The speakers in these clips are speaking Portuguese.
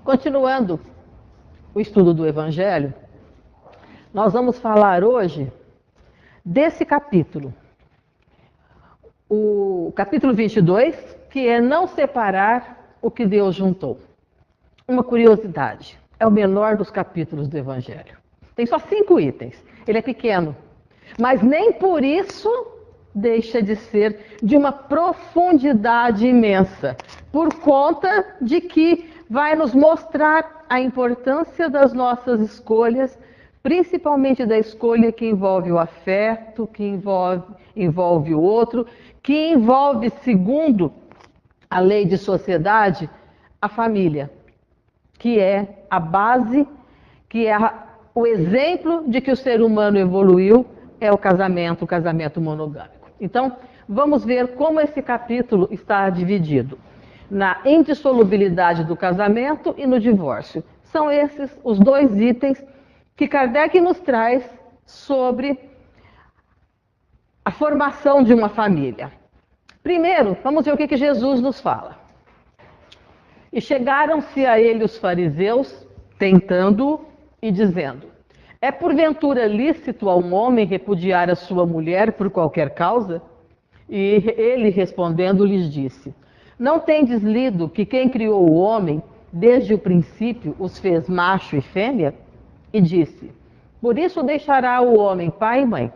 Continuando o estudo do Evangelho, nós vamos falar hoje desse capítulo. O capítulo 22, que é não separar o que Deus juntou. Uma curiosidade, é o menor dos capítulos do Evangelho. Tem só 5 itens, ele é pequeno, mas nem por isso deixa de ser de uma profundidade imensa, por conta de que vai nos mostrar a importância das nossas escolhas, principalmente da escolha que envolve o afeto, que envolve o outro, que envolve, segundo a lei de sociedade, a família, que é a base, que é o exemplo de que o ser humano evoluiu, é o casamento monogâmico. Então, vamos ver como esse capítulo está dividido na indissolubilidade do casamento e no divórcio. São esses os 2 itens que Kardec nos traz sobre a formação de uma família. Primeiro, vamos ver o que Jesus nos fala. E chegaram-se a ele os fariseus, tentando-o e dizendo: é porventura lícito a um homem repudiar a sua mulher por qualquer causa? E ele respondendo lhes disse: não tendes lido que quem criou o homem, desde o princípio, os fez macho e fêmea? E disse: por isso deixará o homem pai e mãe,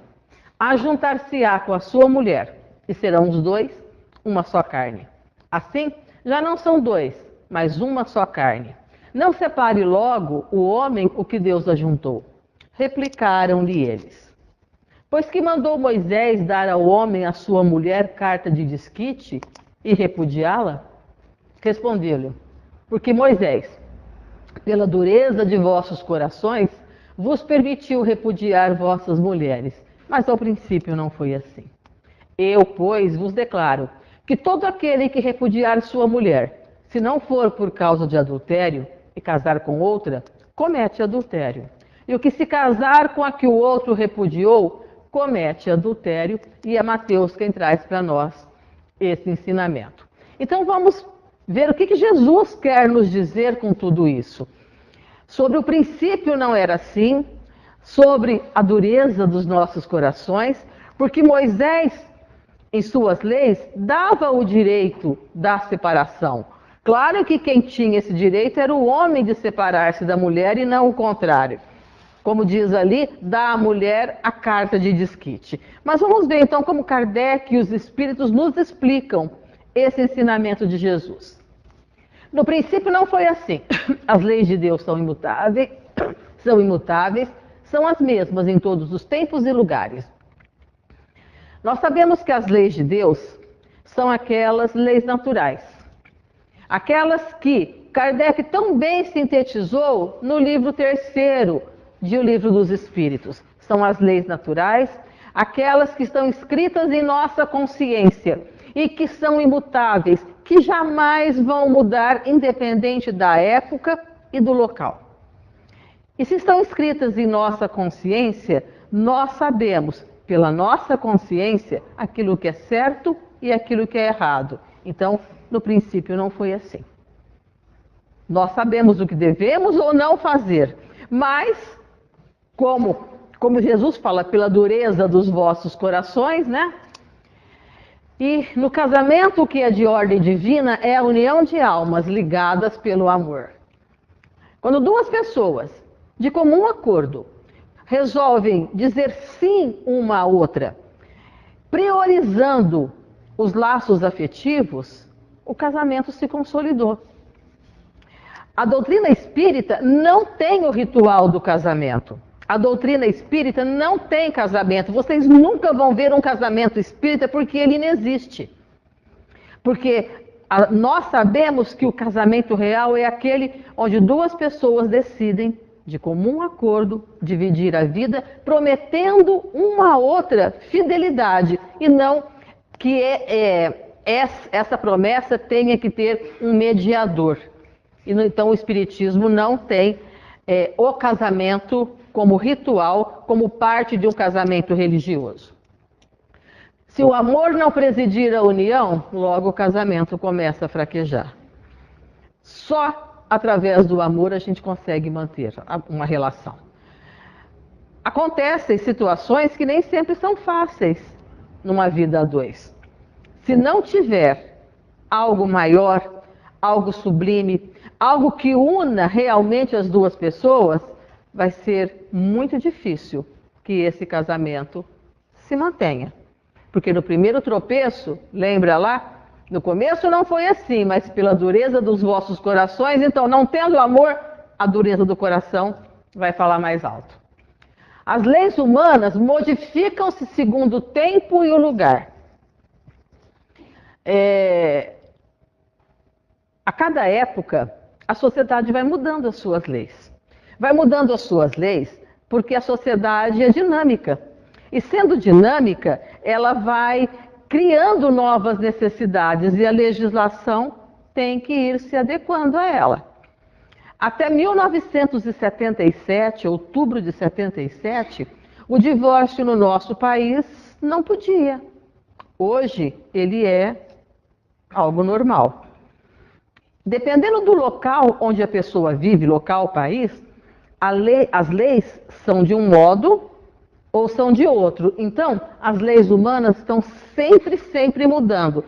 ajuntar-se-á com a sua mulher, e serão os 2 uma só carne. Assim, já não são 2, mas uma só carne. Não separe logo o homem o que Deus ajuntou. Replicaram-lhe eles: pois que mandou Moisés dar ao homem a sua mulher carta de desquite e repudiá-la? Respondeu-lhe: porque Moisés, pela dureza de vossos corações, vos permitiu repudiar vossas mulheres, mas ao princípio não foi assim. Eu, pois, vos declaro que todo aquele que repudiar sua mulher, se não for por causa de adultério, e casar com outra, comete adultério. E o que se casar com a que o outro repudiou, comete adultério, e é Mateus quem traz para nós esse ensinamento. Então vamos ver o que Jesus quer nos dizer com tudo isso. Sobre o princípio não era assim, sobre a dureza dos nossos corações, porque Moisés, em suas leis, dava o direito da separação. Claro que quem tinha esse direito era o homem de separar-se da mulher e não o contrário. Como diz ali, dá à mulher a carta de desquite. Mas vamos ver então como Kardec e os espíritos nos explicam esse ensinamento de Jesus. No princípio não foi assim. As leis de Deus são imutáveis, são as mesmas em todos os tempos e lugares. Nós sabemos que as leis de Deus são aquelas leis naturais. Aquelas que Kardec tão bem sintetizou no livro 3º de O Livro dos Espíritos. São as leis naturais, aquelas que estão escritas em nossa consciência e que são imutáveis, que jamais vão mudar, independente da época e do local. E se estão escritas em nossa consciência, nós sabemos, pela nossa consciência, aquilo que é certo e aquilo que é errado. Então, no princípio não foi assim. Nós sabemos o que devemos ou não fazer, mas, como Jesus fala, pela dureza dos vossos corações, né? E no casamento, o que é de ordem divina é a união de almas ligadas pelo amor. Quando 2 pessoas, de comum acordo, resolvem dizer sim uma à outra, priorizando os laços afetivos, o casamento se consolidou. A doutrina espírita não tem o ritual do casamento. A doutrina espírita não tem casamento. Vocês nunca vão ver um casamento espírita porque ele não existe. Porque nós sabemos que o casamento real é aquele onde 2 pessoas decidem, de comum acordo, dividir a vida, prometendo uma à outra fidelidade, e não que essa promessa tenha que ter um mediador. Então o Espiritismo não tem o casamento como ritual, como parte de um casamento religioso. Se o amor não presidir a união, logo o casamento começa a fraquejar. Só através do amor, a gente consegue manter uma relação. Acontecem situações que nem sempre são fáceis numa vida a dois. Se não tiver algo maior, algo sublime, algo que una realmente as duas pessoas, vai ser muito difícil que esse casamento se mantenha. Porque no primeiro tropeço, lembra lá? No começo não foi assim, mas pela dureza dos vossos corações, então não tendo amor, a dureza do coração vai falar mais alto. As leis humanas modificam-se segundo o tempo e o lugar. A cada época, a sociedade vai mudando as suas leis. Vai mudando as suas leis porque a sociedade é dinâmica. E sendo dinâmica, ela vai criando novas necessidades e a legislação tem que ir se adequando a ela. Até 1977, outubro de 77, o divórcio no nosso país não podia. Hoje, ele é algo normal. Dependendo do local onde a pessoa vive, local, país, as leis são de um modo ou são de outro. Então, as leis humanas estão sempre mudando,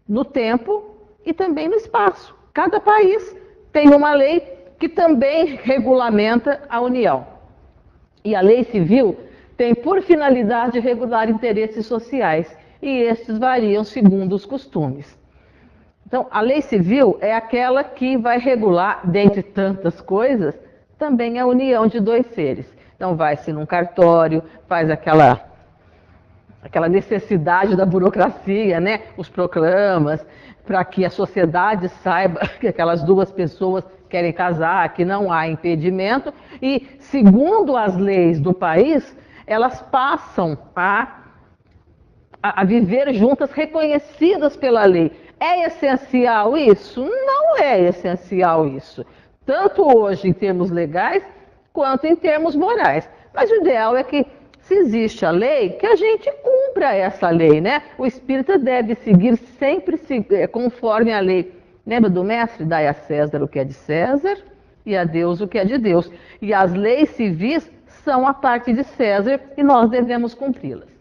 no tempo e também no espaço. Cada país tem uma lei que também regulamenta a união. E a lei civil tem por finalidade regular interesses sociais, e estes variam segundo os costumes. Então, a lei civil é aquela que vai regular, dentre tantas coisas, também a união de dois seres. Então, vai-se num cartório, faz aquela necessidade da burocracia, né? Os proclamas, para que a sociedade saiba que aquelas duas pessoas querem casar, que não há impedimento. E, segundo as leis do país, elas passam a viver juntas, reconhecidas pela lei. É essencial isso? Não é essencial isso. Tanto hoje em termos legais, quanto em termos morais. Mas o ideal é que, se existe a lei, que a gente cumpra essa lei, né? O espírita deve seguir sempre conforme a lei. Lembra do mestre? Dai a César o que é de César e a Deus o que é de Deus. E as leis civis são a parte de César e nós devemos cumpri-las.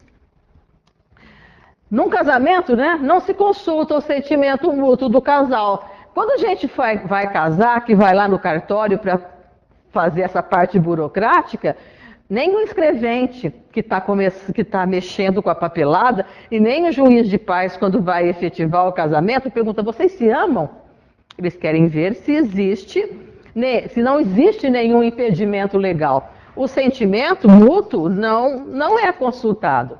Num casamento, né, não se consulta o sentimento mútuo do casal. Quando a gente vai casar, que vai lá no cartório para fazer essa parte burocrática, nem o escrevente que está mexendo com a papelada e nem o juiz de paz, quando vai efetivar o casamento, pergunta: vocês se amam? Eles querem ver se não existe nenhum impedimento legal. O sentimento mútuo não é consultado.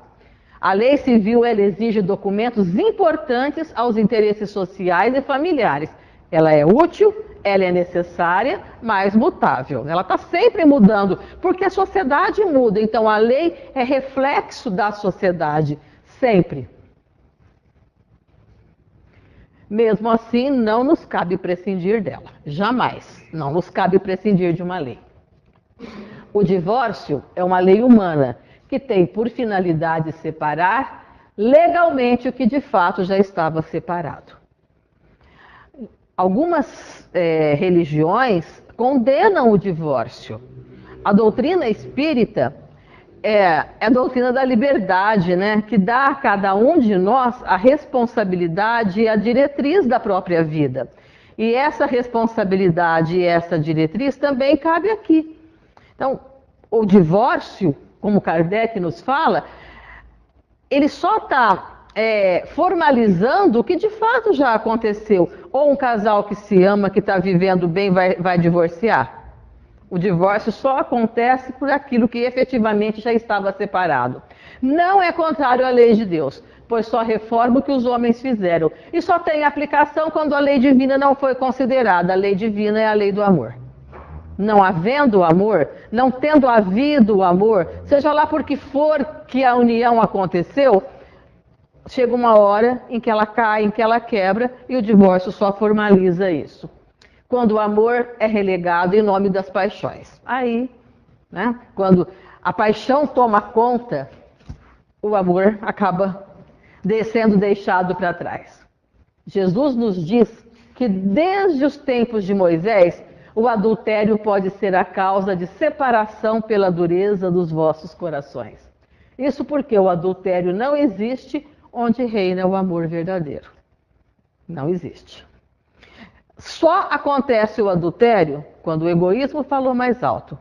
A lei civil ela exige documentos importantes aos interesses sociais e familiares. Ela é útil, ela é necessária, mas mutável. Ela está sempre mudando, porque a sociedade muda. Então, a lei é reflexo da sociedade, sempre. Mesmo assim, não nos cabe prescindir dela. Jamais. Não nos cabe prescindir de uma lei. O divórcio é uma lei humana, que tem por finalidade separar legalmente o que de fato já estava separado. Algumas religiões condenam o divórcio. A doutrina espírita é a doutrina da liberdade, né? Que dá a cada um de nós a responsabilidade e a diretriz da própria vida. E essa responsabilidade e essa diretriz também cabe aqui. Então, o divórcio, como Kardec nos fala, ele só está formalizando o que de fato já aconteceu. Ou um casal que se ama, que está vivendo bem, vai divorciar. O divórcio só acontece por aquilo que efetivamente já estava separado. Não é contrário à lei de Deus, pois só reforma o que os homens fizeram. E só tem aplicação quando a lei divina não foi considerada. A lei divina é a lei do amor. Não havendo amor, não tendo havido o amor, seja lá por que for que a união aconteceu, chega uma hora em que ela cai, em que ela quebra, e o divórcio só formaliza isso. Quando o amor é relegado em nome das paixões. Aí, né, quando a paixão toma conta, o amor acaba sendo deixado para trás. Jesus nos diz que desde os tempos de Moisés, o adultério pode ser a causa de separação pela dureza dos vossos corações. Isso porque o adultério não existe onde reina o amor verdadeiro. Não existe. Só acontece o adultério quando o egoísmo falou mais alto,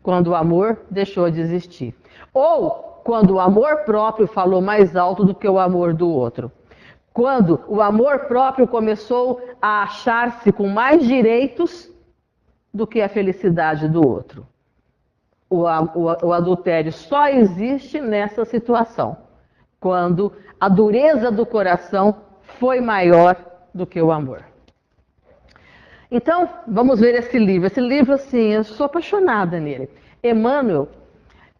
quando o amor deixou de existir. Ou quando o amor próprio falou mais alto do que o amor do outro. Quando o amor próprio começou a achar-se com mais direitos do que a felicidade do outro. O adultério só existe nessa situação, quando a dureza do coração foi maior do que o amor. Então, vamos ver esse livro. Esse livro, assim, eu sou apaixonada nele. Emmanuel,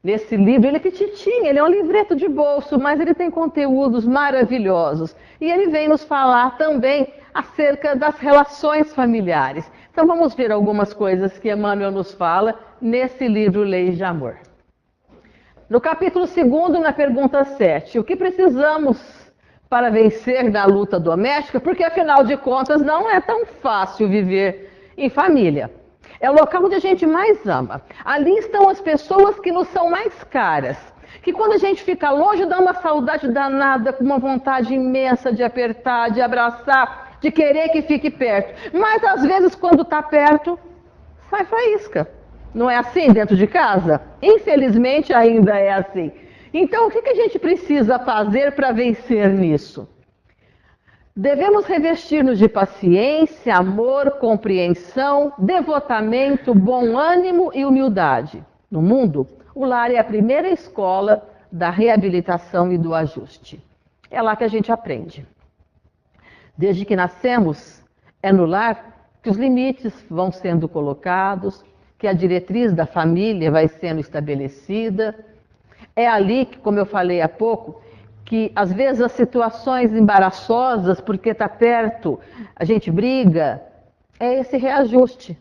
nesse livro, ele é petitinho, ele é um livreto de bolso, mas ele tem conteúdos maravilhosos. E ele vem nos falar também acerca das relações familiares. Então vamos ver algumas coisas que Emmanuel nos fala nesse livro Leis de Amor. No capítulo 2, na pergunta 7, o que precisamos para vencer na luta doméstica? Porque afinal de contas não é tão fácil viver em família. É o local onde a gente mais ama. Ali estão as pessoas que nos são mais caras. Que quando a gente fica longe dá uma saudade danada, com uma vontade imensa de apertar, de abraçar, de querer que fique perto. Mas às vezes quando está perto, sai faísca. Não é assim dentro de casa? Infelizmente ainda é assim. Então o que a gente precisa fazer para vencer nisso? Devemos revestir-nos de paciência, amor, compreensão, devotamento, bom ânimo e humildade. No mundo, o lar é a primeira escola da reabilitação e do ajuste. É lá que a gente aprende. Desde que nascemos, é no lar que os limites vão sendo colocados, que a diretriz da família vai sendo estabelecida. É ali que, como eu falei há pouco, que às vezes as situações embaraçosas, porque está perto, a gente briga, é esse reajuste.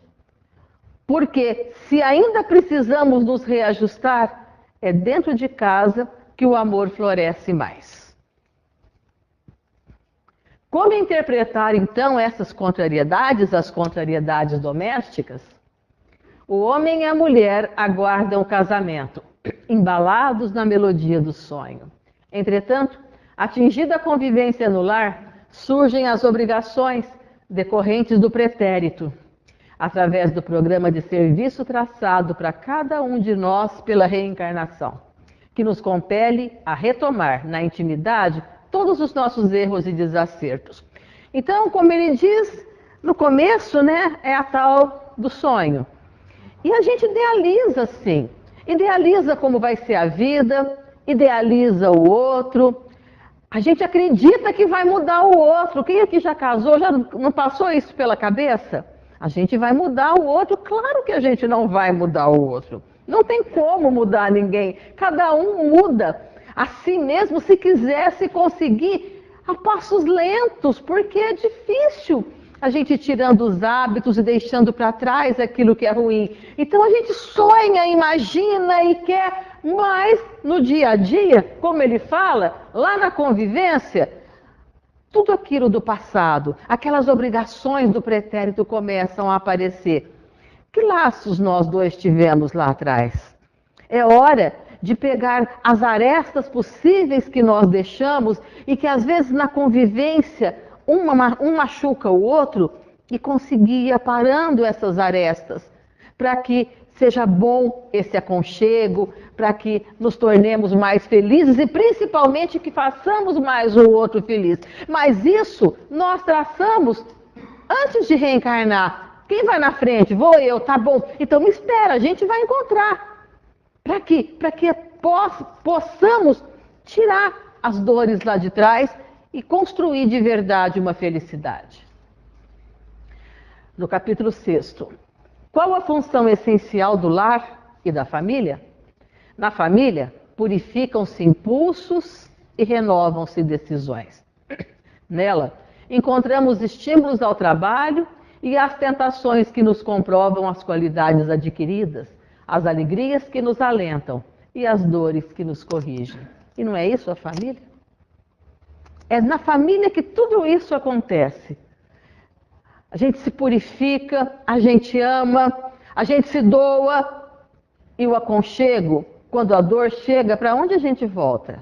Porque se ainda precisamos nos reajustar, é dentro de casa que o amor floresce mais. Como interpretar então essas contrariedades, as contrariedades domésticas? O homem e a mulher aguardam o casamento, embalados na melodia do sonho. Entretanto, atingida a convivência no lar, surgem as obrigações decorrentes do pretérito, através do programa de serviço traçado para cada um de nós pela reencarnação, que nos compele a retomar na intimidade todos os nossos erros e desacertos. Então, como ele diz no começo, né, é a tal do sonho. E a gente idealiza, sim. Idealiza como vai ser a vida, idealiza o outro. A gente acredita que vai mudar o outro. Quem aqui já casou, já não passou isso pela cabeça? A gente vai mudar o outro? Claro que a gente não vai mudar o outro. Não tem como mudar ninguém. Cada um muda a si mesmo se quiser, se conseguir, a passos lentos, porque é difícil a gente tirando os hábitos e deixando para trás aquilo que é ruim. Então a gente sonha, imagina e quer, mas no dia a dia, como ele fala, lá na convivência, tudo aquilo do passado, aquelas obrigações do pretérito começam a aparecer. Que laços nós dois tivemos lá atrás? É hora de pegar as arestas possíveis que nós deixamos e que às vezes na convivência um machuca o outro e conseguir ir aparando essas arestas para que seja bom esse aconchego, para que nos tornemos mais felizes e principalmente que façamos mais o outro feliz. Mas isso nós traçamos antes de reencarnar. Quem vai na frente? Vou eu, tá bom. Então me espera, a gente vai encontrar. Para quê? Para que possamos tirar as dores lá de trás e construir de verdade uma felicidade. No capítulo 6, qual a função essencial do lar e da família? Na família, purificam-se impulsos e renovam-se decisões. Nela, encontramos estímulos ao trabalho e as tentações que nos comprovam as qualidades adquiridas, as alegrias que nos alentam e as dores que nos corrigem. E não é isso a família? É na família que tudo isso acontece. A gente se purifica, a gente ama, a gente se doa. E o aconchego, quando a dor chega, para onde a gente volta?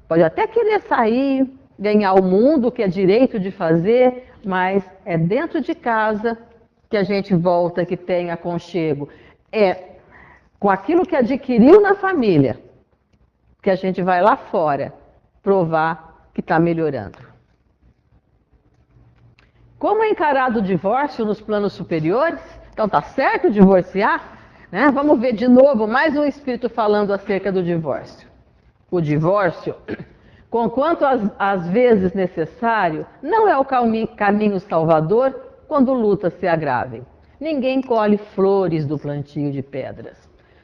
Pode até querer sair, ganhar o mundo, que é direito de fazer, mas é dentro de casa que a gente volta, que tem aconchego. É com aquilo que adquiriu na família que a gente vai lá fora provar que está melhorando. Como é encarado o divórcio nos planos superiores? Então, está certo divorciar? Né? Vamos ver de novo mais um espírito falando acerca do divórcio. O divórcio, conquanto às vezes necessário, não é o caminho salvador quando lutas se agravem. Ninguém colhe flores do plantio de pedras.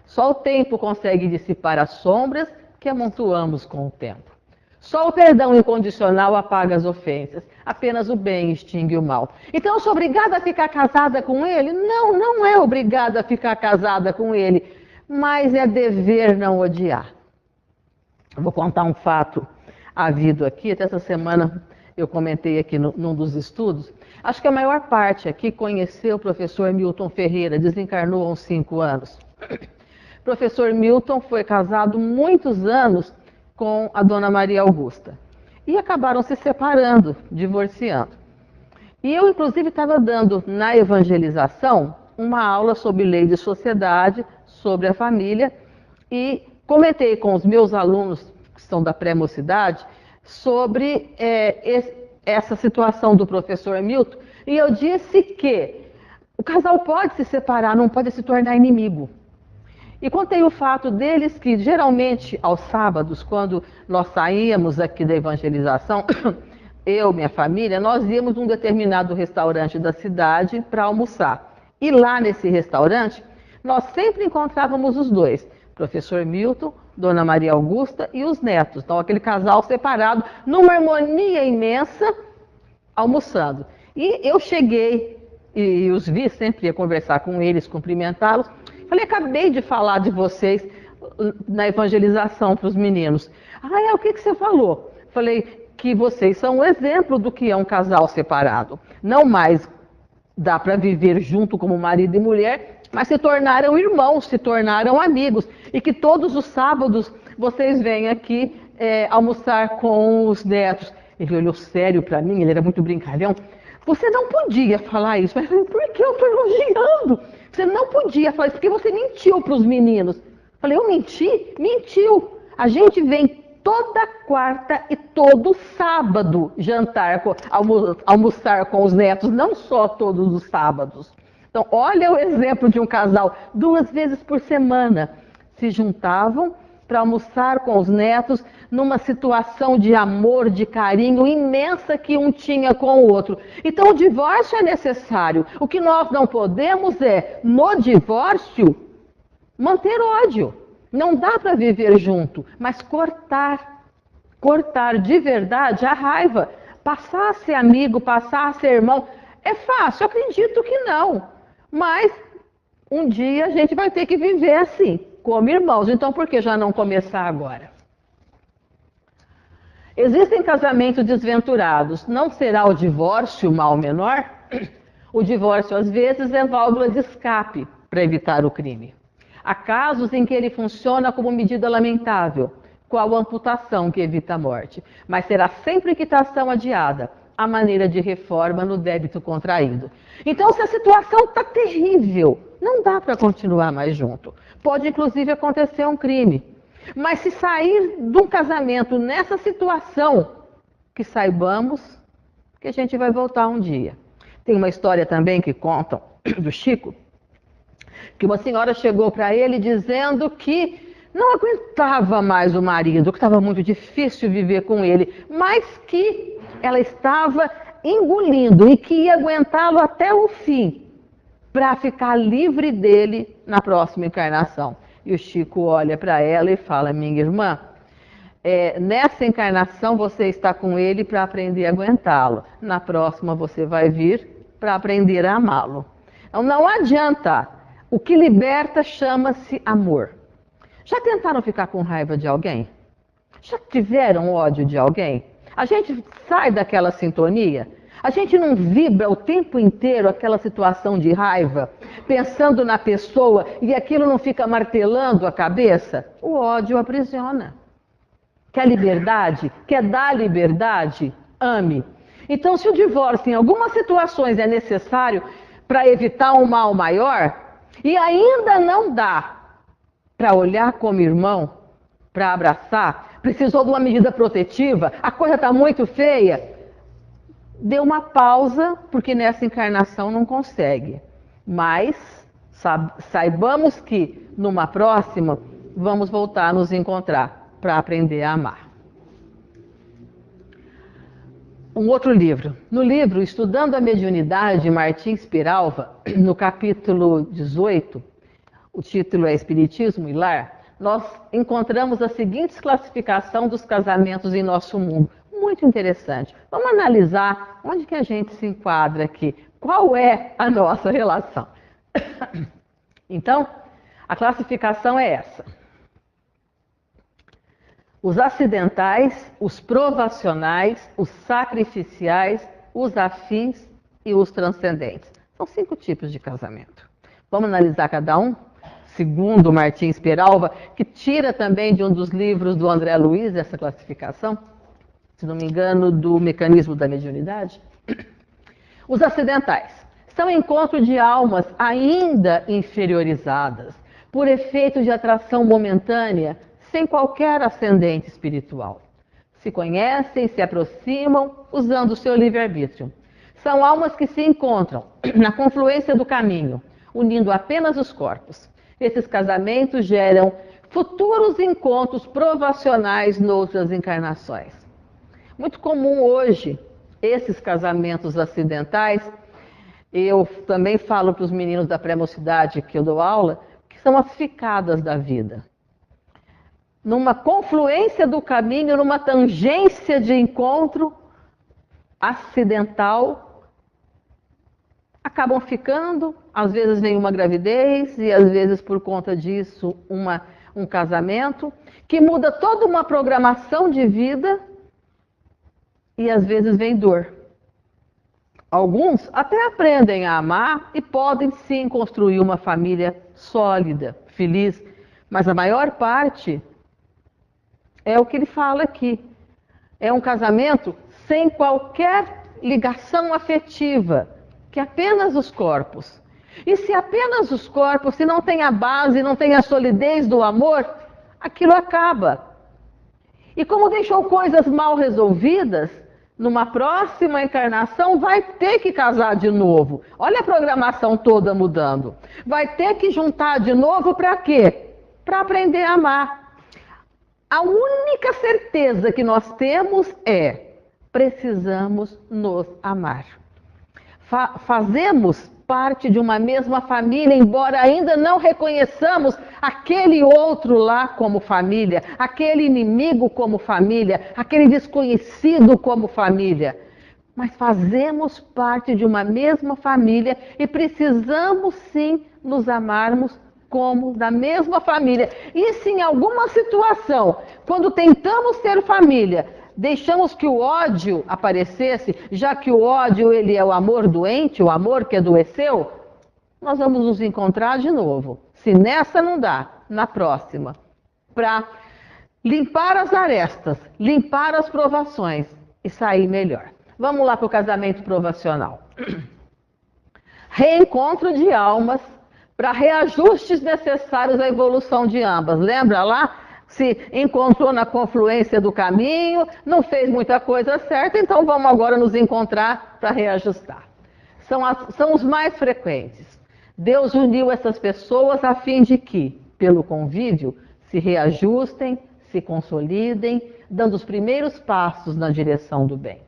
Só o tempo consegue dissipar as sombras que amontoamos com o tempo. Só o perdão incondicional apaga as ofensas. Apenas o bem extingue o mal. Então, eu sou obrigada a ficar casada com ele? Não, não é obrigada a ficar casada com ele. Mas é dever não odiar. Eu vou contar um fato havido aqui. Até essa semana eu comentei aqui num dos estudos. Acho que a maior parte aqui conheceu o professor Milton Ferreira. Desencarnou há uns 5 anos. O professor Milton foi casado muitos anos com a dona Maria Augusta. E acabaram se separando, divorciando. E eu, inclusive, estava dando na evangelização uma aula sobre lei de sociedade, sobre a família, e comentei com os meus alunos, que são da pré-mocidade, sobre essa situação do professor Milton, e eu disse que o casal pode se separar, não pode se tornar inimigo. E contei o fato deles que, geralmente, aos sábados, quando nós saíamos aqui da evangelização, eu, minha família, nós íamos num determinado restaurante da cidade para almoçar. E lá nesse restaurante, nós sempre encontrávamos os dois, professor Milton, dona Maria Augusta e os netos. Então, aquele casal separado, numa harmonia imensa, almoçando. E eu cheguei e os vi, sempre ia conversar com eles, cumprimentá-los. Falei, acabei de falar de vocês na evangelização para os meninos. O que você falou? Falei que vocês são um exemplo do que é um casal separado. Não mais dá para viver junto como marido e mulher, mas se tornaram irmãos, se tornaram amigos. E que todos os sábados vocês vêm aqui almoçar com os netos. Ele olhou sério para mim, ele era muito brincalhão. Você não podia falar isso. Mas por que eu estou elogiando? Você não podia falar isso, porque você mentiu para os meninos. Falei, eu menti? Mentiu. A gente vem toda quarta e todo sábado jantar, almoçar com os netos, não só todos os sábados. Então, olha o exemplo de um casal, 2 vezes por semana se juntavam para almoçar com os netos, numa situação de amor, de carinho imensa que um tinha com o outro. Então, o divórcio é necessário. O que nós não podemos é, no divórcio, manter ódio. Não dá para viver junto, mas cortar de verdade a raiva. Passar a ser amigo, passar a ser irmão, é fácil, eu acredito que não. Mas um dia a gente vai ter que viver assim, como irmãos. Então, por que já não começar agora? Existem casamentos desventurados. Não será o divórcio o mal menor? O divórcio, às vezes, é válvula de escape para evitar o crime. Há casos em que ele funciona como medida lamentável, qual amputação que evita a morte. Mas será sempre quitação adiada, a maneira de reforma no débito contraído. Então, se a situação está terrível, não dá para continuar mais junto. Pode, inclusive, acontecer um crime. Mas se sair de um casamento nessa situação, que saibamos que a gente vai voltar um dia. Tem uma história também que contam do Chico, que uma senhora chegou para ele dizendo que não aguentava mais o marido, que estava muito difícil viver com ele, mas que ela estava engolindo e que ia aguentá-lo até o fim, para ficar livre dele na próxima encarnação. E o Chico olha para ela e fala, minha irmã, nessa encarnação você está com ele para aprender a aguentá-lo. Na próxima você vai vir para aprender a amá-lo. Então não adianta. O que liberta chama-se amor. Já tentaram ficar com raiva de alguém? Já tiveram ódio de alguém? A gente sai daquela sintonia? A gente não vibra o tempo inteiro aquela situação de raiva, pensando na pessoa e aquilo não fica martelando a cabeça? O ódio aprisiona. Quer liberdade? Quer dar liberdade? Ame. Então, se o divórcio em algumas situações é necessário para evitar um mal maior, e ainda não dá para olhar como irmão, para abraçar, precisou de uma medida protetiva, a coisa está muito feia, dê uma pausa, porque nessa encarnação não consegue. Mas saibamos que numa próxima vamos voltar a nos encontrar para aprender a amar. Um outro livro. No livro Estudando a Mediunidade, de Martins Piralva, no capítulo 18, o título é Espiritismo e Lar, nós encontramos a seguinte classificação dos casamentos em nosso mundo. Muito interessante. Vamos analisar onde que a gente se enquadra aqui. Qual é a nossa relação? Então, a classificação é essa. Os acidentais, os provacionais, os sacrificiais, os afins e os transcendentes. São 5 tipos de casamento. Vamos analisar cada um? Segundo Martins Piralva, que tira também de um dos livros do André Luiz essa classificação, se não me engano, do Mecanismo da Mediunidade. Os acidentais são encontros de almas ainda inferiorizadas, por efeito de atração momentânea, sem qualquer ascendente espiritual. Se conhecem, se aproximam, usando o seu livre-arbítrio. São almas que se encontram na confluência do caminho, unindo apenas os corpos. Esses casamentos geram futuros encontros provacionais noutras encarnações. Muito comum hoje, esses casamentos acidentais, eu também falo para os meninos da pré-mocidade que eu dou aula, que são as ficadas da vida. Numa confluência do caminho, numa tangência de encontro acidental, acabam ficando, às vezes vem uma gravidez e às vezes por conta disso um casamento, que muda toda uma programação de vida e às vezes vem dor. Alguns até aprendem a amar e podem sim construir uma família sólida, feliz, mas a maior parte é o que ele fala aqui. É um casamento sem qualquer ligação afetiva, que apenas os corpos. E se apenas os corpos, se não tem a base, não tem a solidez do amor, aquilo acaba. E como deixou coisas mal resolvidas, numa próxima encarnação vai ter que casar de novo. Olha a programação toda mudando. Vai ter que juntar de novo para quê? Para aprender a amar. A única certeza que nós temos é: precisamos nos amar. Fazemos parte de uma mesma família, embora ainda não reconheçamos aquele outro lá como família, aquele inimigo como família, aquele desconhecido como família. Mas fazemos parte de uma mesma família e precisamos sim nos amarmos como da mesma família. E se em alguma situação, quando tentamos ser família, deixamos que o ódio aparecesse, já que o ódio ele é o amor doente, o amor que adoeceu, nós vamos nos encontrar de novo. Se nessa não dá, na próxima, para limpar as arestas, limpar as provações e sair melhor. Vamos lá para o casamento provacional. Reencontro de almas para reajustes necessários à evolução de ambas. Lembra lá? Se encontrou na confluência do caminho, não fez muita coisa certa, então vamos agora nos encontrar para reajustar. São os mais frequentes. Deus uniu essas pessoas a fim de que, pelo convívio, se reajustem, se consolidem, dando os primeiros passos na direção do bem.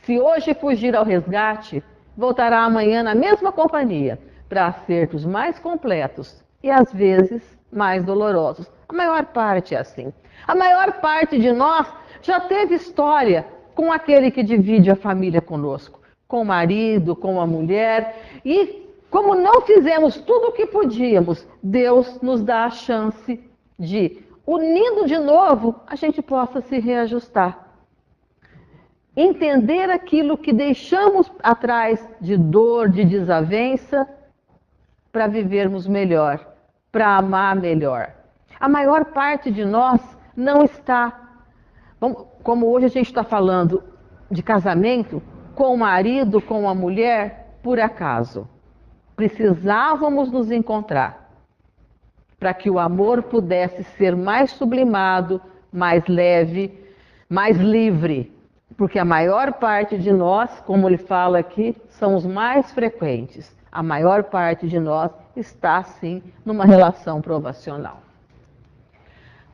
Se hoje fugir ao resgate, voltará amanhã na mesma companhia, para acertos mais completos e, às vezes, mais dolorosos. A maior parte é assim. A maior parte de nós já teve história com aquele que divide a família conosco, com o marido, com a mulher. E como não fizemos tudo o que podíamos, Deus nos dá a chance de, unindo de novo, a gente possa se reajustar. entender aquilo que deixamos atrás de dor, de desavença, para vivermos melhor, para amar melhor. A maior parte de nós não está, como hoje a gente está falando de casamento, com o marido, com a mulher, por acaso. Precisávamos nos encontrar para que o amor pudesse ser mais sublimado, mais leve, mais livre. Porque a maior parte de nós, como ele fala aqui, são os mais frequentes. A maior parte de nós está, sim, numa relação provacional.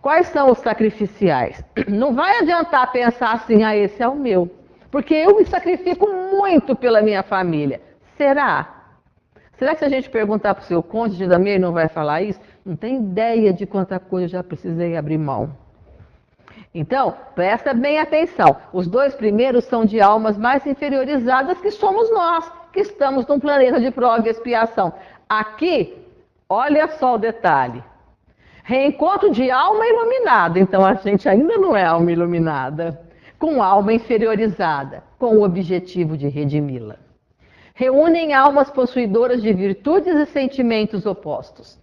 Quais são os sacrificiais? Não vai adiantar pensar assim, esse é o meu. Porque eu me sacrifico muito pela minha família. Será? Será que se a gente perguntar para o seu cônjuge também ele não vai falar isso? Não tem ideia de quanta coisa eu já precisei abrir mão. Então, presta bem atenção. Os dois primeiros são de almas mais inferiorizadas que somos nós, que estamos num planeta de prova e expiação. Aqui, olha só o detalhe. Reencontro de alma iluminada. Então, a gente ainda não é alma iluminada. Com alma inferiorizada, com o objetivo de redimi-la. Reúnem almas possuidoras de virtudes e sentimentos opostos.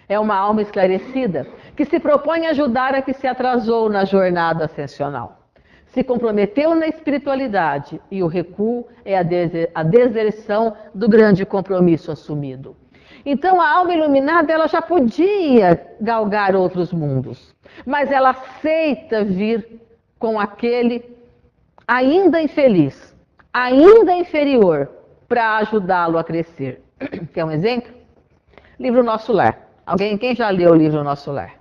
É uma alma esclarecida que se propõe a ajudar a que se atrasou na jornada ascensional. Se comprometeu na espiritualidade e o recuo é a deserção do grande compromisso assumido. Então a alma iluminada ela já podia galgar outros mundos, mas ela aceita vir com aquele ainda infeliz, ainda inferior, para ajudá-lo a crescer. Quer um exemplo? Livro Nosso Lar. Quem já leu o livro Nosso Lar?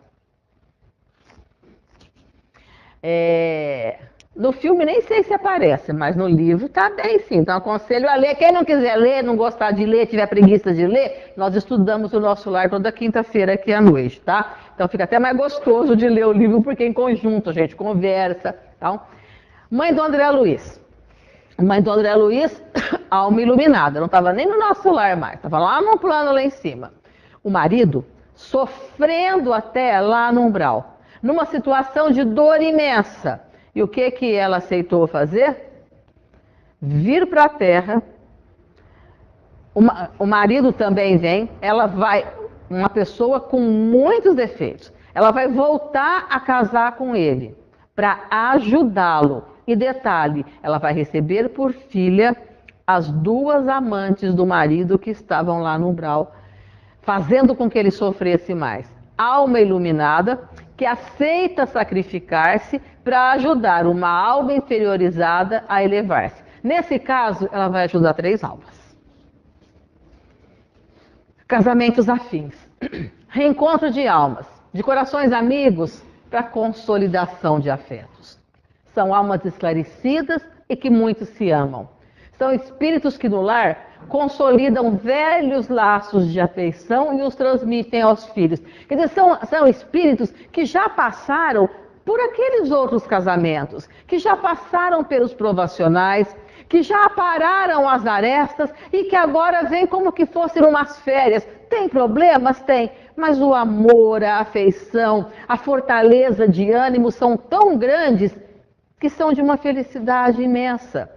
No filme nem sei se aparece, mas no livro está bem sim. Então aconselho a ler. Quem não quiser ler, não gostar de ler, tiver preguiça de ler, nós estudamos o Nosso Lar toda quinta-feira aqui à noite, tá? Então fica até mais gostoso de ler o livro, porque em conjunto a gente conversa. Tá? Mãe do André Luiz. Mãe do André Luiz, alma iluminada. Não estava nem no Nosso Lar mais, estava lá no plano lá em cima. O marido sofrendo até lá no umbral, numa situação de dor imensa. E o que ela aceitou fazer? Vir para a Terra. O marido também vem, ela vai, uma pessoa com muitos defeitos, ela vai voltar a casar com ele, para ajudá-lo. E detalhe, ela vai receber por filha as duas amantes do marido que estavam lá no umbral, fazendo com que ele sofresse mais. Alma iluminada, que aceita sacrificar-se para ajudar uma alma inferiorizada a elevar-se. Nesse caso, ela vai ajudar 3 almas. Casamentos afins. Reencontro de almas, de corações amigos, para consolidação de afetos. São almas esclarecidas e que muito se amam. São espíritos que no lar consolidam velhos laços de afeição e os transmitem aos filhos. Quer dizer, são espíritos que já passaram por aqueles outros casamentos, que já passaram pelos provacionais, que já apararam as arestas e que agora vêm como que fossem umas férias. Tem problemas? Tem, mas o amor, a afeição, a fortaleza de ânimo são tão grandes que são de uma felicidade imensa.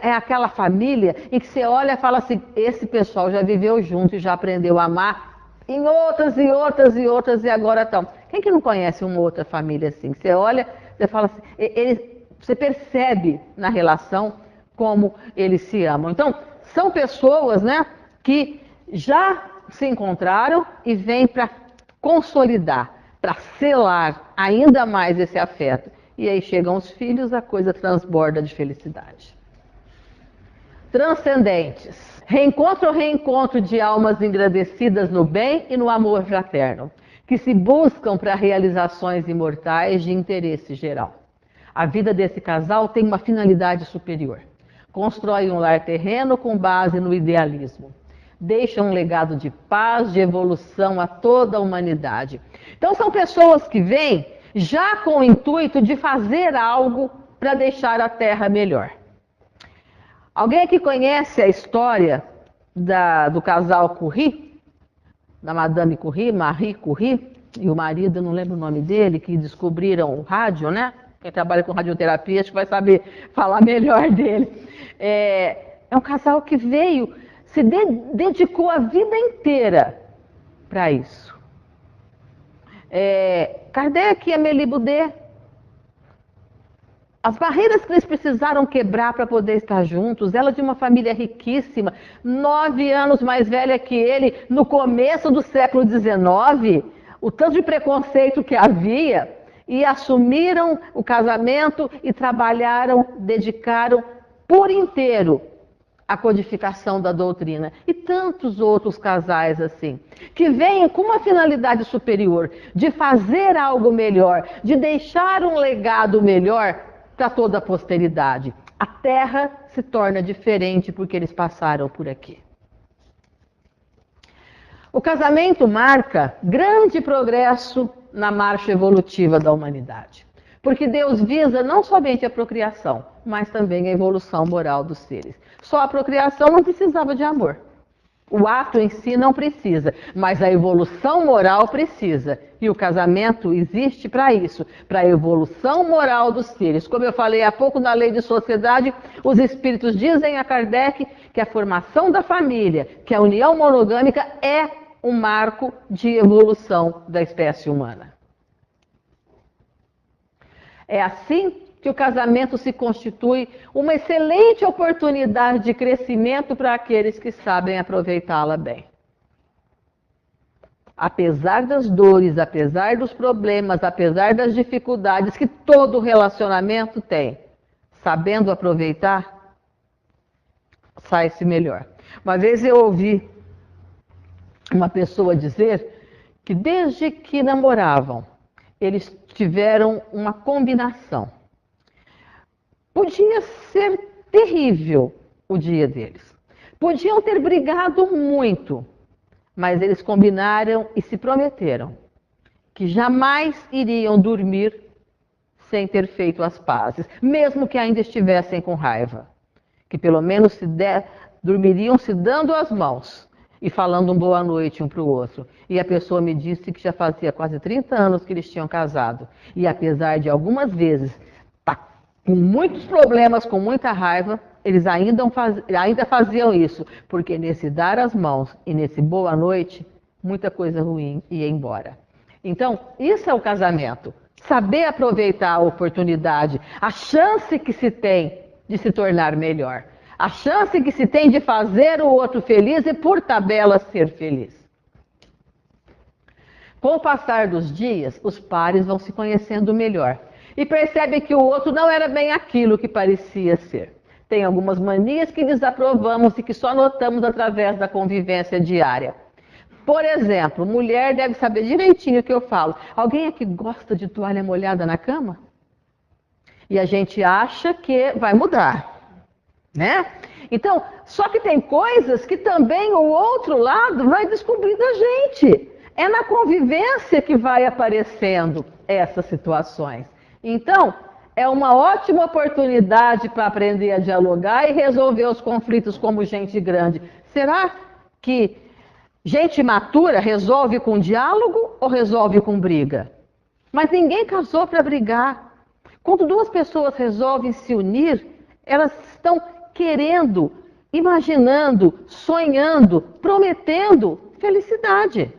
É aquela família em que você olha e fala assim, esse pessoal já viveu junto e já aprendeu a amar em outras e outras e outras e agora estão. Quem que não conhece uma outra família assim? Você olha, você fala assim, você percebe na relação como eles se amam. Então, são pessoas, né, que já se encontraram e vêm para consolidar, para selar ainda mais esse afeto. E aí chegam os filhos, a coisa transborda de felicidade. Transcendentes. Reencontro ou reencontro de almas engrandecidas no bem e no amor fraterno, que se buscam para realizações imortais de interesse geral. A vida desse casal tem uma finalidade superior. Constrói um lar terreno com base no idealismo. Deixa um legado de paz, de evolução a toda a humanidade. Então são pessoas que vêm já com o intuito de fazer algo para deixar a Terra melhor. Alguém aqui conhece a história do casal Curie? Da Madame Curie, Marie Curie, e o marido, não lembro o nome dele, que descobriram o rádio, né? Quem trabalha com radioterapia acho que vai saber falar melhor dele. É um casal que veio, se dedicou a vida inteira para isso. Kardec e Amélie Boudet, as barreiras que eles precisaram quebrar para poder estar juntos, ela de uma família riquíssima, 9 anos mais velha que ele, no começo do século XIX, o tanto de preconceito que havia, e assumiram o casamento e trabalharam, dedicaram por inteiro a codificação da doutrina. E tantos outros casais assim, que vêm com uma finalidade superior, de fazer algo melhor, de deixar um legado melhor para toda a posteridade. A Terra se torna diferente porque eles passaram por aqui. O casamento marca grande progresso na marcha evolutiva da humanidade. Porque Deus visa não somente a procriação, mas também a evolução moral dos seres. Só a procriação não precisava de amor. O ato em si não precisa, mas a evolução moral precisa. E o casamento existe para isso, para a evolução moral dos seres. Como eu falei há pouco na lei de sociedade, os espíritos dizem a Kardec que a formação da família, que a união monogâmica é um marco de evolução da espécie humana. É assim que o casamento se constitui uma excelente oportunidade de crescimento para aqueles que sabem aproveitá-la bem. Apesar das dores, apesar dos problemas, apesar das dificuldades que todo relacionamento tem, sabendo aproveitar, sai-se melhor. Uma vez eu ouvi uma pessoa dizer que desde que namoravam, eles tiveram uma combinação. Podia ser terrível o dia deles. Podiam ter brigado muito, mas eles combinaram e se prometeram que jamais iriam dormir sem ter feito as pazes, mesmo que ainda estivessem com raiva. Que pelo menos dormiriam se dando as mãos e falando um boa noite um para o outro. E a pessoa me disse que já fazia quase 30 anos que eles tinham casado. E apesar de algumas vezes estar com muitos problemas, com muita raiva, eles ainda faziam isso. Porque nesse dar as mãos e nesse boa noite, muita coisa ruim ia embora. Então, isso é o casamento. Saber aproveitar a oportunidade, a chance que se tem de se tornar melhor. A chance que se tem de fazer o outro feliz e, por tabela, ser feliz. Com o passar dos dias, os pares vão se conhecendo melhor e percebem que o outro não era bem aquilo que parecia ser. Tem algumas manias que desaprovamos e que só notamos através da convivência diária. Por exemplo, mulher deve saber direitinho o que eu falo. Alguém aqui gosta de toalha molhada na cama? E a gente acha que vai mudar. Né? Então, só que tem coisas que também o outro lado vai descobrir da gente. É na convivência que vai aparecendo essas situações. Então, é uma ótima oportunidade para aprender a dialogar e resolver os conflitos como gente grande. Será que gente matura resolve com diálogo ou resolve com briga? Mas ninguém casou para brigar. Quando duas pessoas resolvem se unir, elas estão querendo, imaginando, sonhando, prometendo felicidade.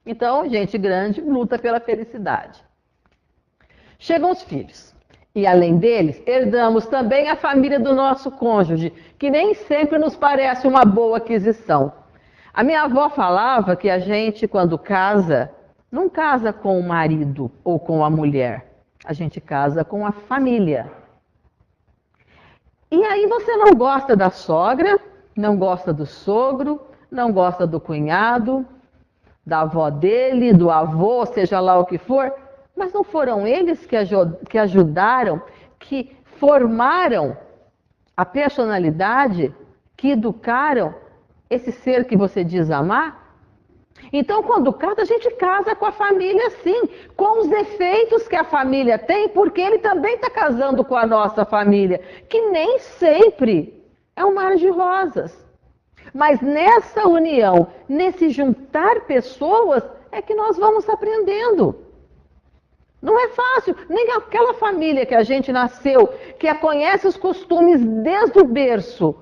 Então, gente grande luta pela felicidade. Chegam os filhos. E além deles, herdamos também a família do nosso cônjuge, que nem sempre nos parece uma boa aquisição. A minha avó falava que a gente, quando casa, não casa com o marido ou com a mulher. A gente casa com a família. E aí você não gosta da sogra, não gosta do sogro, não gosta do cunhado, da avó dele, do avô, seja lá o que for, mas não foram eles que ajudaram, que formaram a personalidade, que educaram esse ser que você diz amar? Então, quando casa, a gente casa com a família sim, com os defeitos que a família tem, porque ele também está casando com a nossa família, que nem sempre é um mar de rosas. Mas nessa união, nesse juntar pessoas, é que nós vamos aprendendo. Não é fácil, nem aquela família que a gente nasceu, que conhece os costumes desde o berço.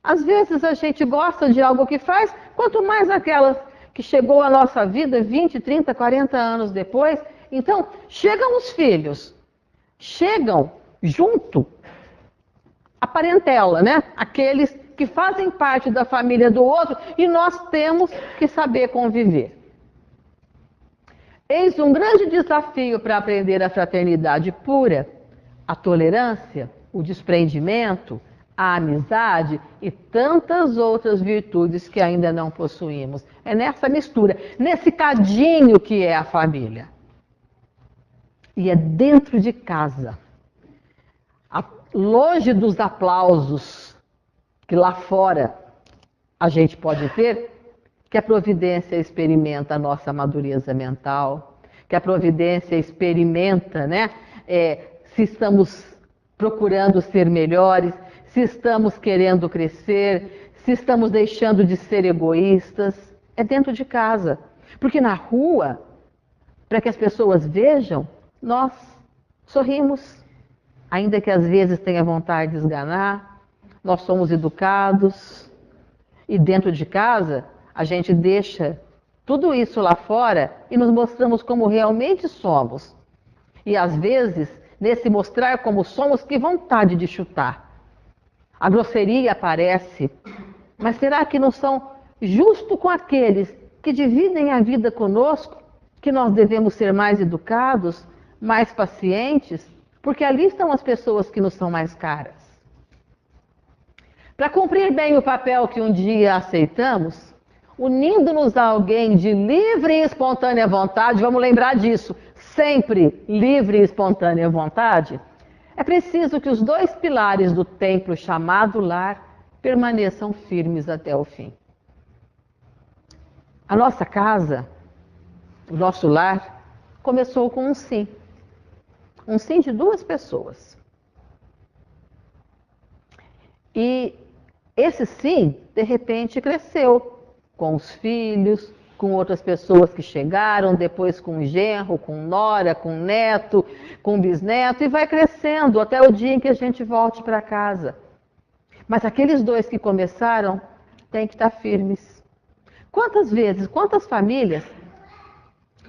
Às vezes a gente gosta de algo que faz, quanto mais aquela que chegou à nossa vida 20, 30, 40 anos depois. Então, chegam os filhos, chegam junto a parentela, né? Aqueles que fazem parte da família do outro, e nós temos que saber conviver. Eis um grande desafio para aprender a fraternidade pura, a tolerância, o desprendimento, a amizade e tantas outras virtudes que ainda não possuímos. É nessa mistura, nesse cadinho que é a família. E é dentro de casa, longe dos aplausos que lá fora a gente pode ter, que a providência experimenta a nossa madureza mental, que a providência experimenta, né, se estamos procurando ser melhores, se estamos querendo crescer, se estamos deixando de ser egoístas. É dentro de casa. Porque na rua, para que as pessoas vejam, nós sorrimos, ainda que às vezes tenha vontade de esganar, nós somos educados. E dentro de casa, a gente deixa tudo isso lá fora e nos mostramos como realmente somos. E às vezes, nesse mostrar como somos, que vontade de chutar. A grosseria aparece. Mas será que não são justo com aqueles que dividem a vida conosco que nós devemos ser mais educados, mais pacientes? Porque ali estão as pessoas que nos são mais caras. Para cumprir bem o papel que um dia aceitamos, unindo-nos a alguém de livre e espontânea vontade, vamos lembrar disso, sempre livre e espontânea vontade, é preciso que os dois pilares do templo chamado lar permaneçam firmes até o fim. A nossa casa, o nosso lar, começou com um sim. Um sim de duas pessoas. E esse sim, de repente, cresceu com os filhos, com outras pessoas que chegaram, depois com o genro, com nora, com neto, com bisneto, e vai crescendo até o dia em que a gente volte para casa. Mas aqueles dois que começaram têm que estar firmes. Quantas vezes, quantas famílias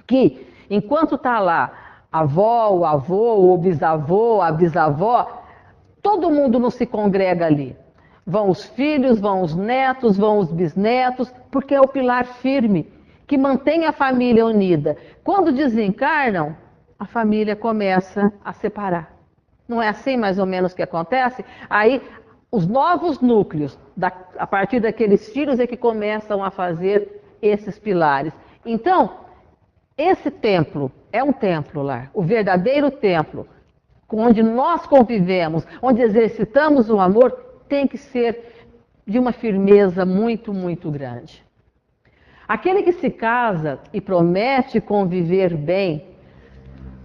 que, enquanto está lá a avó, o avô, o bisavô, a bisavó, todo mundo não se congrega ali. Vão os filhos, vão os netos, vão os bisnetos, porque é o pilar firme que mantém a família unida. Quando desencarnam, a família começa a separar. Não é assim mais ou menos que acontece? Aí os novos núcleos, a partir daqueles filhos, é que começam a fazer esses pilares. Então, esse templo é um templo lá, o verdadeiro templo, onde nós convivemos, onde exercitamos o amor, tem que ser de uma firmeza muito, muito grande. Aquele que se casa e promete conviver bem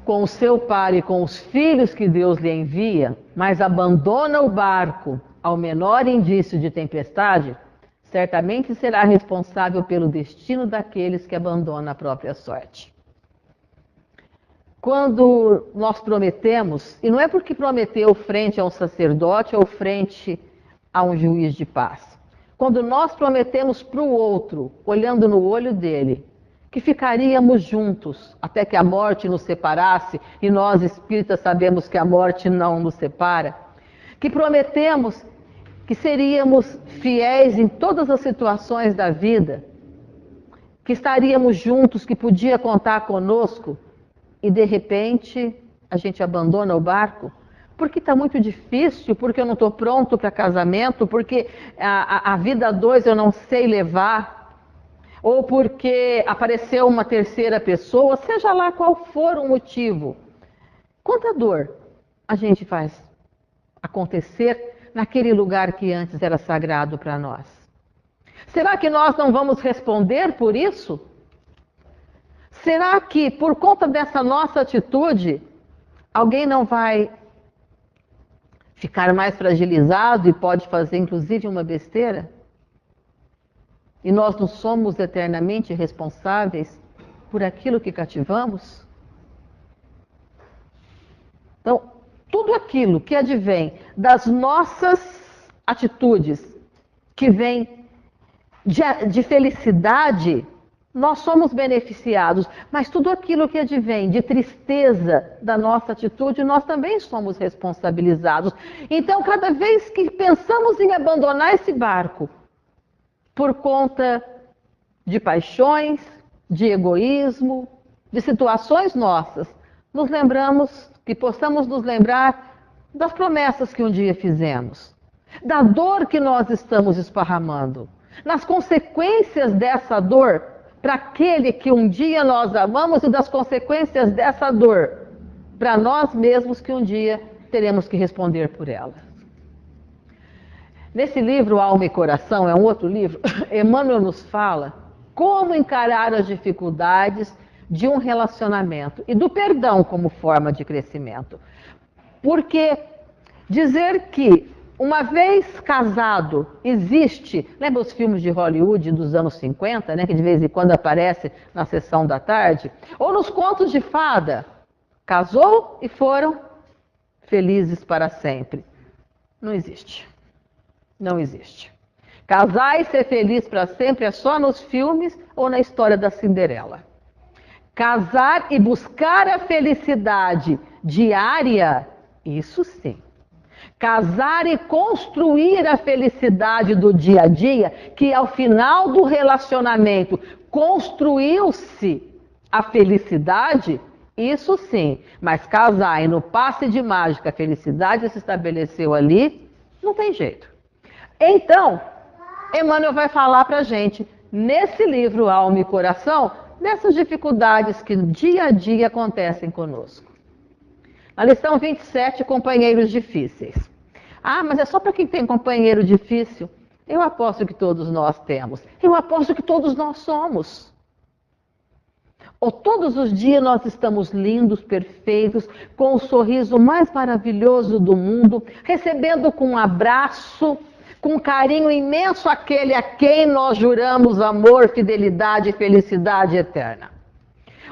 com o seu par e com os filhos que Deus lhe envia, mas abandona o barco ao menor indício de tempestade, certamente será responsável pelo destino daqueles que abandonam a própria sorte. Quando nós prometemos, e não é porque prometeu frente a um sacerdote ou frente a um juiz de paz, quando nós prometemos para o outro, olhando no olho dele, que ficaríamos juntos até que a morte nos separasse, e nós espíritas sabemos que a morte não nos separa, que prometemos que seríamos fiéis em todas as situações da vida, que estaríamos juntos, que podia contar conosco, e de repente a gente abandona o barco, porque está muito difícil, porque eu não estou pronto para casamento, porque a vida a dois eu não sei levar, ou porque apareceu uma terceira pessoa, seja lá qual for o motivo. Quanta dor a gente faz acontecer naquele lugar que antes era sagrado para nós? Será que nós não vamos responder por isso? Será que, por conta dessa nossa atitude, alguém não vai ficar mais fragilizado e pode fazer, inclusive, uma besteira? E nós não somos eternamente responsáveis por aquilo que cativamos? Então, tudo aquilo que advém das nossas atitudes, que vem de felicidade, nós somos beneficiados. Mas tudo aquilo que advém de tristeza da nossa atitude, nós também somos responsabilizados. Então, cada vez que pensamos em abandonar esse barco, por conta de paixões, de egoísmo, de situações nossas, possamos nos lembrar das promessas que um dia fizemos, da dor que nós estamos esparramando, nas consequências dessa dor para aquele que um dia nós amamos e das consequências dessa dor para nós mesmos que um dia teremos que responder por ela. Nesse livro, Alma e Coração, é um outro livro, Emmanuel nos fala como encarar as dificuldades de um relacionamento e do perdão como forma de crescimento. Porque dizer que uma vez casado existe, lembra os filmes de Hollywood dos anos 50, né, que de vez em quando aparece na sessão da tarde, ou nos contos de fada, casou e foram felizes para sempre. Não existe. Não existe. Casar e ser feliz para sempre é só nos filmes ou na história da Cinderela. Casar e buscar a felicidade diária, isso sim. Casar e construir a felicidade do dia a dia, que ao final do relacionamento construiu-se a felicidade, isso sim. Mas casar e no passe de mágica a felicidade se estabeleceu ali, não tem jeito. Então, Emmanuel vai falar para a gente, nesse livro Alma e Coração, dessas dificuldades que dia a dia acontecem conosco. Na lição 27, companheiros difíceis. Ah, mas é só para quem tem companheiro difícil? Eu aposto que todos nós temos. Eu aposto que todos nós somos. Ou todos os dias nós estamos lindos, perfeitos, com o sorriso mais maravilhoso do mundo, recebendo com um abraço, com um carinho imenso aquele a quem nós juramos amor, fidelidade e felicidade eterna.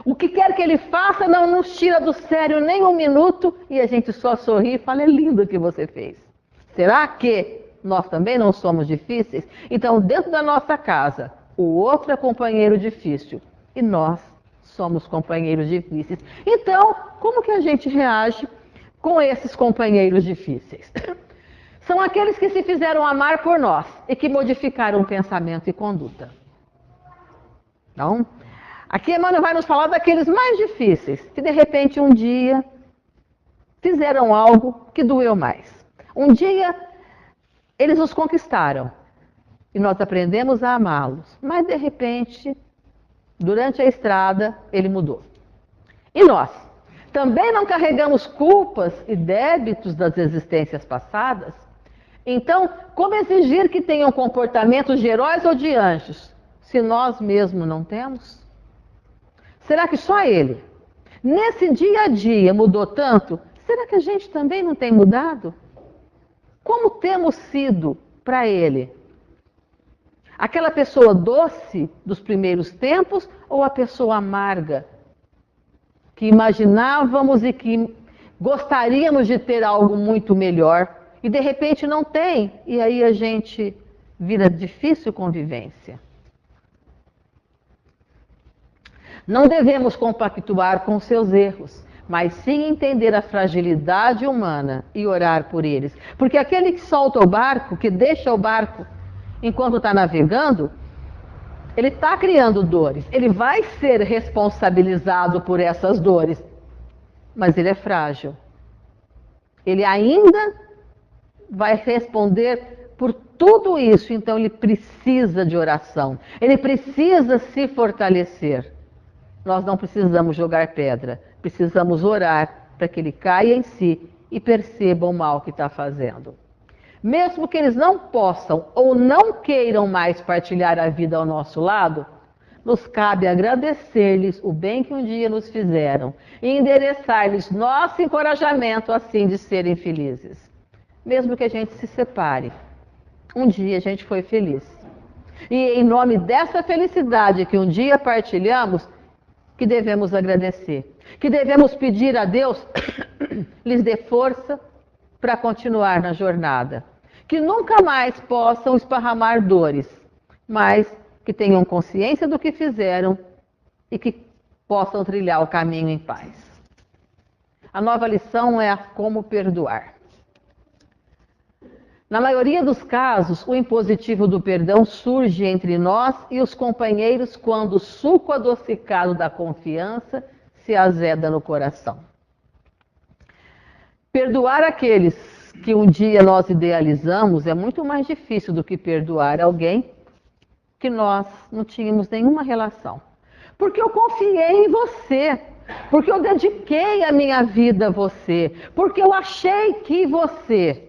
O que quer que ele faça não nos tira do sério nem um minuto e a gente só sorri e fala, é lindo o que você fez. Será que nós também não somos difíceis? Então, dentro da nossa casa, o outro é companheiro difícil e nós somos companheiros difíceis. Então, como que a gente reage com esses companheiros difíceis? São aqueles que se fizeram amar por nós e que modificaram pensamento e conduta. Então, aqui Emmanuel vai nos falar daqueles mais difíceis, que de repente um dia fizeram algo que doeu mais. Um dia eles nos conquistaram e nós aprendemos a amá-los, mas de repente, durante a estrada, ele mudou. E nós? Também não carregamos culpas e débitos das existências passadas? Então, como exigir que tenham comportamentos de heróis ou de anjos, se nós mesmos não temos? Será que só ele, nesse dia a dia, mudou tanto? Será que a gente também não tem mudado? Como temos sido para ele? Aquela pessoa doce dos primeiros tempos ou a pessoa amarga que imaginávamos e que gostaríamos de ter algo muito melhor e de repente não tem, e aí a gente vira difícil convivência? Não devemos compactuar com seus erros, mas sim entender a fragilidade humana e orar por eles. Porque aquele que solta o barco, que deixa o barco enquanto está navegando, ele está criando dores. Ele vai ser responsabilizado por essas dores, mas ele é frágil. Ele ainda vai responder por tudo isso, então ele precisa de oração. Ele precisa se fortalecer. Nós não precisamos jogar pedra, precisamos orar para que ele caia em si e perceba o mal que está fazendo. Mesmo que eles não possam ou não queiram mais partilhar a vida ao nosso lado, nos cabe agradecer-lhes o bem que um dia nos fizeram e endereçar-lhes nosso encorajamento assim de serem felizes. Mesmo que a gente se separe, um dia a gente foi feliz. E em nome dessa felicidade que um dia partilhamos, que devemos agradecer, que devemos pedir a Deus lhes dê força para continuar na jornada, que nunca mais possam esparramar dores, mas que tenham consciência do que fizeram e que possam trilhar o caminho em paz. A nova lição é como perdoar. Na maioria dos casos, o impositivo do perdão surge entre nós e os companheiros quando o suco adocicado da confiança se azeda no coração. Perdoar aqueles que um dia nós idealizamos é muito mais difícil do que perdoar alguém que nós não tínhamos nenhuma relação. Porque eu confiei em você, porque eu dediquei a minha vida a você, porque eu achei que você...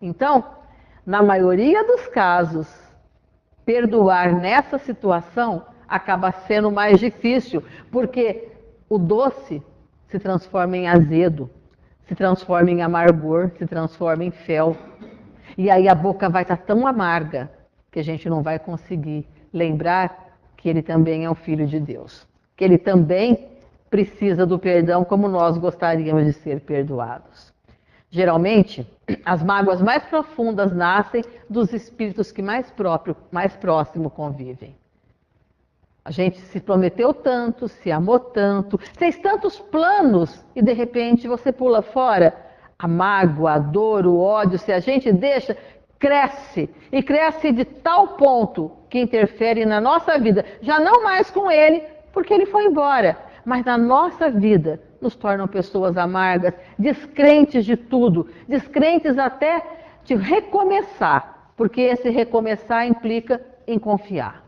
Então, na maioria dos casos, perdoar nessa situação acaba sendo mais difícil, porque o doce se transforma em azedo, se transforma em amargor, se transforma em fel. E aí a boca vai estar tão amarga que a gente não vai conseguir lembrar que ele também é um filho de Deus, que ele também precisa do perdão como nós gostaríamos de ser perdoados. Geralmente, as mágoas mais profundas nascem dos espíritos que mais próximo convivem. A gente se prometeu tanto, se amou tanto, fez tantos planos e de repente você pula fora. A mágoa, a dor, o ódio, se a gente deixa, cresce. E cresce de tal ponto que interfere na nossa vida. Já não mais com ele, porque ele foi embora, mas na nossa vida nos tornam pessoas amargas, descrentes de tudo, descrentes até de recomeçar, porque esse recomeçar implica em confiar.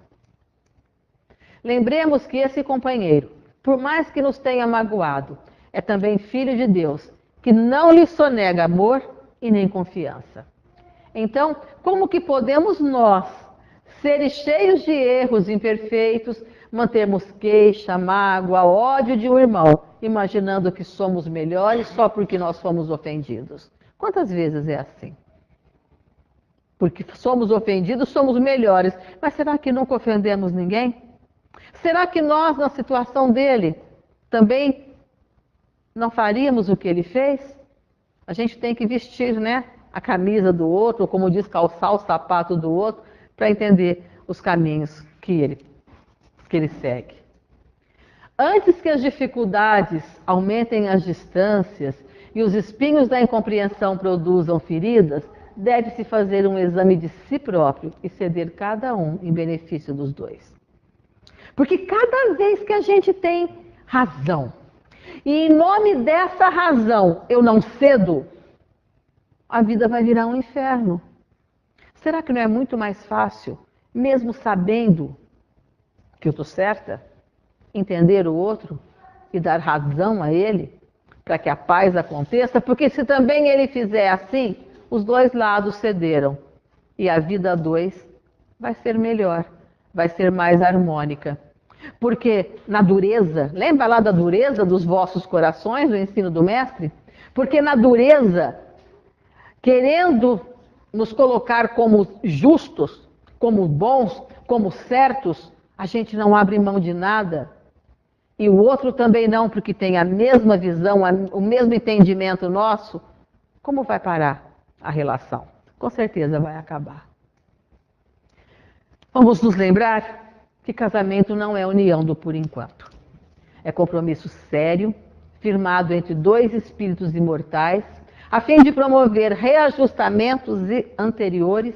Lembremos que esse companheiro, por mais que nos tenha magoado, é também filho de Deus, que não lhe sonega amor e nem confiança. Então, como que podemos nós, seres cheios de erros imperfeitos, mantermos queixa, mágoa, ódio de um irmão, imaginando que somos melhores só porque nós fomos ofendidos? Quantas vezes é assim? Porque somos ofendidos, somos melhores. Mas será que nunca ofendemos ninguém? Será que nós, na situação dele, também não faríamos o que ele fez? A gente tem que vestir, né, a camisa do outro, ou como diz, calçar o sapato do outro, para entender os caminhos que ele segue. Antes que as dificuldades aumentem as distâncias e os espinhos da incompreensão produzam feridas, deve-se fazer um exame de si próprio e ceder cada um em benefício dos dois. Porque cada vez que a gente tem razão, e em nome dessa razão eu não cedo, a vida vai virar um inferno. Será que não é muito mais fácil, mesmo sabendo que eu estou certa, entender o outro e dar razão a ele, para que a paz aconteça? Porque se também ele fizer assim, os dois lados cederam. E a vida a dois vai ser melhor, vai ser mais harmônica. Porque na dureza, lembra lá da dureza dos vossos corações, do ensino do mestre? Porque na dureza, querendo nos colocar como justos, como bons, como certos, a gente não abre mão de nada. E o outro também não, porque tem a mesma visão, o mesmo entendimento nosso. Como vai parar a relação? Com certeza vai acabar. Vamos nos lembrar que casamento não é união do por enquanto. É compromisso sério, firmado entre dois espíritos imortais, a fim de promover reajustamentos anteriores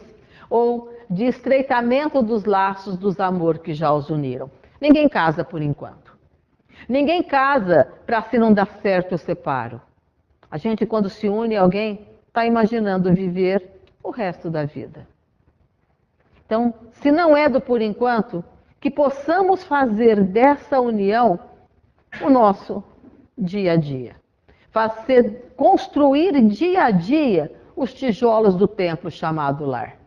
ou de estreitamento dos laços dos amor que já os uniram. Ninguém casa por enquanto. Ninguém casa para se não dar certo eu separo. A gente, quando se une a alguém, está imaginando viver o resto da vida. Então, se não é do por enquanto, que possamos fazer dessa união o nosso dia a dia. Construir dia a dia os tijolos do templo chamado lar.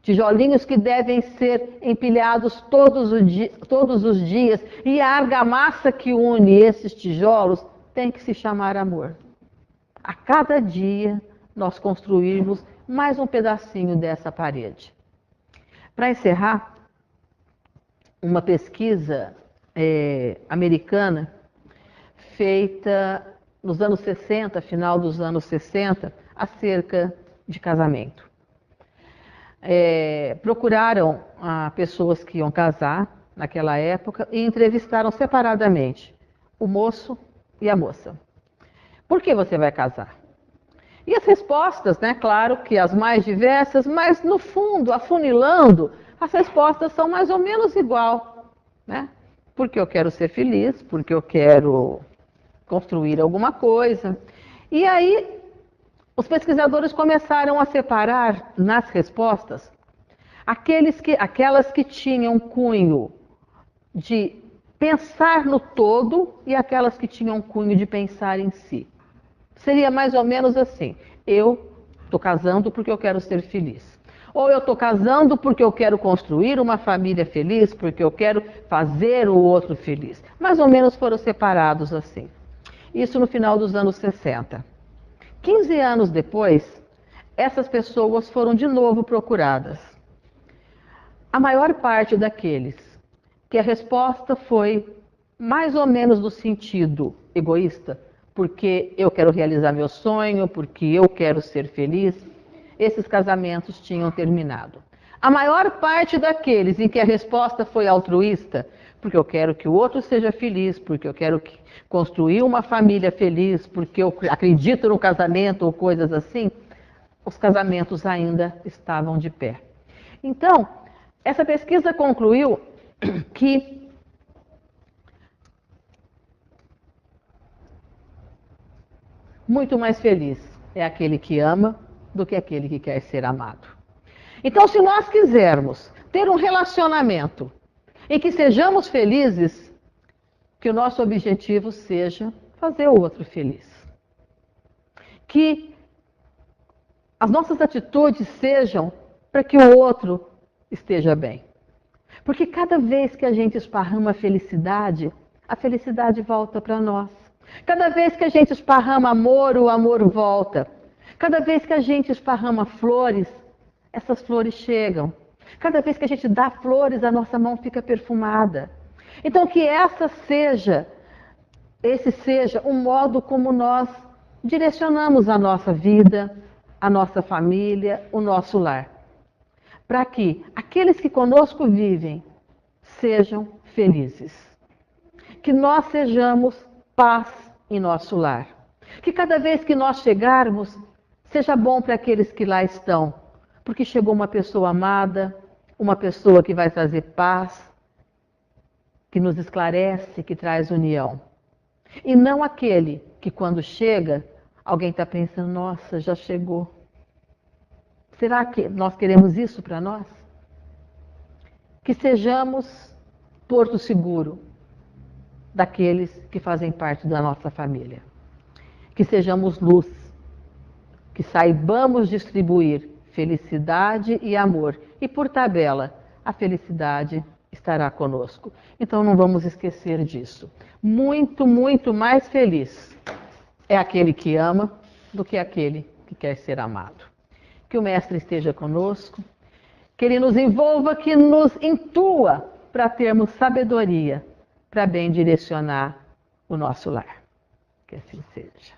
Tijolinhos que devem ser empilhados todos os dias, e a argamassa que une esses tijolos tem que se chamar amor. A cada dia nós construirmos mais um pedacinho dessa parede. Para encerrar, uma pesquisa americana, feita nos anos 60, final dos anos 60, acerca de casamento. Procuraram pessoas que iam casar naquela época e entrevistaram separadamente o moço e a moça. Por que você vai casar? E as respostas, né, claro que as mais diversas, mas no fundo, afunilando, as respostas são mais ou menos igual, né? Porque eu quero ser feliz, porque eu quero construir alguma coisa. E aí, os pesquisadores começaram a separar nas respostas aquelas que tinham cunho de pensar no todo e aquelas que tinham cunho de pensar em si. Seria mais ou menos assim: eu estou casando porque eu quero ser feliz. Ou eu estou casando porque eu quero construir uma família feliz, porque eu quero fazer o outro feliz. Mais ou menos foram separados assim. Isso no final dos anos 60. 15 anos depois, essas pessoas foram de novo procuradas. A maior parte daqueles que a resposta foi mais ou menos no sentido egoísta, porque eu quero realizar meu sonho, porque eu quero ser feliz, esses casamentos tinham terminado. A maior parte daqueles em que a resposta foi altruísta, porque eu quero que o outro seja feliz, porque eu quero construir uma família feliz, porque eu acredito no casamento ou coisas assim, os casamentos ainda estavam de pé. Então, essa pesquisa concluiu que muito mais feliz é aquele que ama do que aquele que quer ser amado. Então, se nós quisermos ter um relacionamento em que sejamos felizes, que o nosso objetivo seja fazer o outro feliz. Que as nossas atitudes sejam para que o outro esteja bem. Porque cada vez que a gente esparrama a felicidade volta para nós. Cada vez que a gente esparrama amor, o amor volta. Cada vez que a gente esparrama flores, essas flores chegam. Cada vez que a gente dá flores, a nossa mão fica perfumada. Então, que esse seja o modo como nós direcionamos a nossa vida, a nossa família, o nosso lar. Para que aqueles que conosco vivem sejam felizes. Que nós sejamos paz em nosso lar. Que cada vez que nós chegarmos, seja bom para aqueles que lá estão. Porque chegou uma pessoa amada, uma pessoa que vai trazer paz, que nos esclarece, que traz união. E não aquele que quando chega, alguém está pensando, nossa, já chegou. Será que nós queremos isso para nós? Que sejamos porto seguro daqueles que fazem parte da nossa família. Que sejamos luz, que saibamos distribuir felicidade e amor. E por tabela, a felicidade estará conosco. Então não vamos esquecer disso. Muito, muito mais feliz é aquele que ama do que aquele que quer ser amado. Que o Mestre esteja conosco, que Ele nos envolva, que nos intua para termos sabedoria, para bem direcionar o nosso lar. Que assim seja.